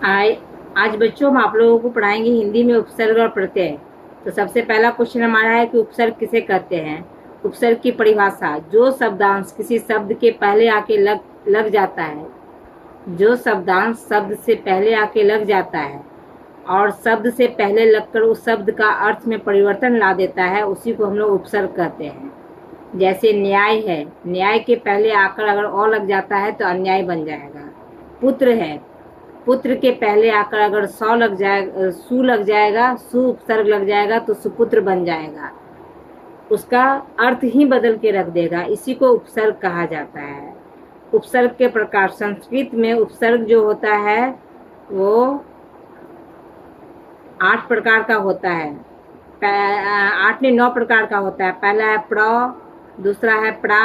आए आज बच्चों हम आप लोगों को पढ़ाएंगे हिंदी में उपसर्ग और प्रत्यय। तो सबसे पहला क्वेश्चन हमारा है कि उपसर्ग किसे कहते हैं। उपसर्ग की परिभाषा, जो शब्दांश किसी शब्द के पहले आके लग जाता है, जो शब्दांश शब्द से पहले आके लग जाता है और शब्द से पहले लगकर उस शब्द का अर्थ में परिवर्तन ला देता है, उसी को हम लोग उपसर्ग कहते हैं। जैसे न्याय है, न्याय के पहले आकर अगर अ लग जाता है तो अन्याय बन जाएगा। पुत्र है, पुत्र के पहले आकर अगर सौ लग जाएगा, सु लग जाएगा, सु उपसर्ग लग जाएगा तो सुपुत्र बन जाएगा, उसका अर्थ ही बदल के रख देगा। इसी को उपसर्ग कहा जाता है। उपसर्ग के प्रकार, संस्कृत में उपसर्ग जो होता है वो 8 प्रकार का होता है। 8 नहीं 9 प्रकार का होता है। पहला है प्र, दूसरा है प्रा,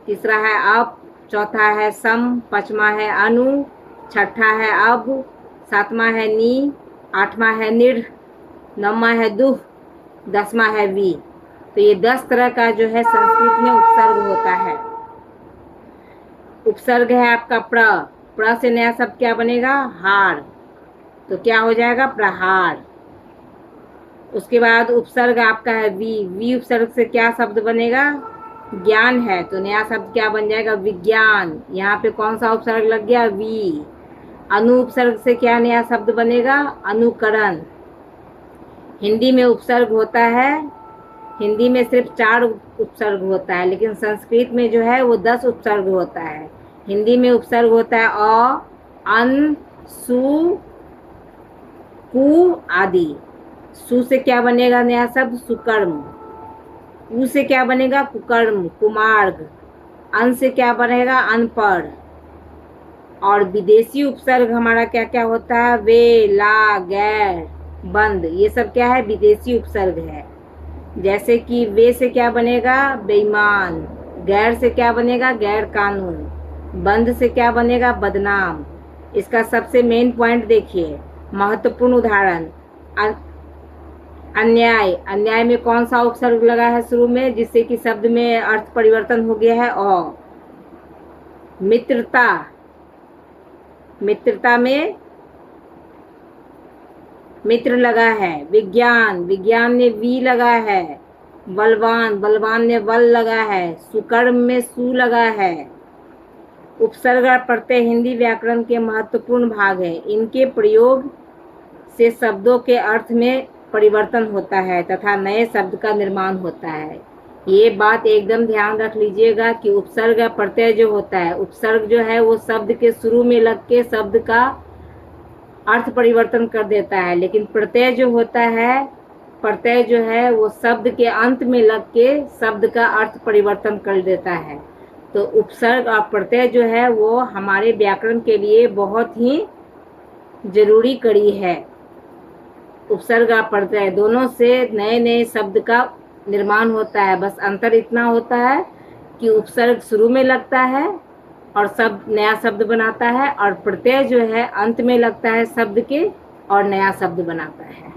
तीसरा है अप, चौथा है सम, पांचवा है अनु, छठा है अब, सातवां है नी, आठवां है निर, नौवां है दुह, 10वां है वी। तो ये 10 तरह का जो है संस्कृत में उपसर्ग होता है। उपसर्ग है आपका प्र, प्र से नया शब्द क्या बनेगा? हार, तो क्या हो जाएगा? प्रहार। उसके बाद उपसर्ग आपका है वी, वी उपसर्ग से क्या शब्द बनेगा? ज्ञान है, तो नया शब्द क्या बन जाएगा? विज्ञान। यहाँ पे कौन सा उपसर्ग लग गया? वी। अनु उपसर्ग से क्या नया शब्द बनेगा? अनुकरण। हिंदी में उपसर्ग होता है, हिंदी में सिर्फ 4 उपसर्ग होता है, लेकिन संस्कृत में जो है वो 10 उपसर्ग होता है। हिंदी में उपसर्ग होता है अ, अन, सु, कु आदि। सु से क्या बनेगा नया शब्द? सुकर्म। कु से क्या बनेगा? कुकर्म, कुमार्ग। अन से क्या बनेगा? अनपढ़। और विदेशी उपसर्ग हमारा क्या क्या होता है? वे, ला, गैर, बंद, ये सब क्या है? विदेशी उपसर्ग है। जैसे कि वे से क्या बनेगा? बेईमान। गैर से क्या बनेगा? गैर कानून। बंद से क्या बनेगा? बदनाम। इसका सबसे मेन पॉइंट देखिए, महत्वपूर्ण उदाहरण अन्याय। अन्याय में कौन सा उपसर्ग लगा है शुरू में, जिससे कि शब्द में अर्थ परिवर्तन हो गया है? अ। मित्रता, मित्रता में मित्र लगा है। विज्ञान, विज्ञान में वी लगा है। बलवान, बलवान में बल लगा है। सुकर्म में सु लगा है। उपसर्ग और प्रत्यय हिंदी व्याकरण के महत्वपूर्ण भाग है। इनके प्रयोग से शब्दों के अर्थ में परिवर्तन होता है तथा नए शब्द का निर्माण होता है। ये बात एकदम ध्यान रख लीजिएगा कि उपसर्ग और प्रत्यय जो होता है, उपसर्ग जो है वो शब्द के शुरू में लग के शब्द का अर्थ परिवर्तन कर देता है, लेकिन प्रत्यय जो होता है, प्रत्यय जो है वो शब्द के अंत में लग के शब्द का अर्थ परिवर्तन कर देता है। तो उपसर्ग और प्रत्यय जो है वो हमारे व्याकरण के लिए बहुत ही जरूरी कड़ी है। उपसर्ग और प्रत्यय दोनों से नए नए शब्द का निर्माण होता है। बस अंतर इतना होता है कि उपसर्ग शुरू में लगता है और शब्द नया शब्द बनाता है, और प्रत्यय जो है अंत में लगता है शब्द के और नया शब्द बनाता है।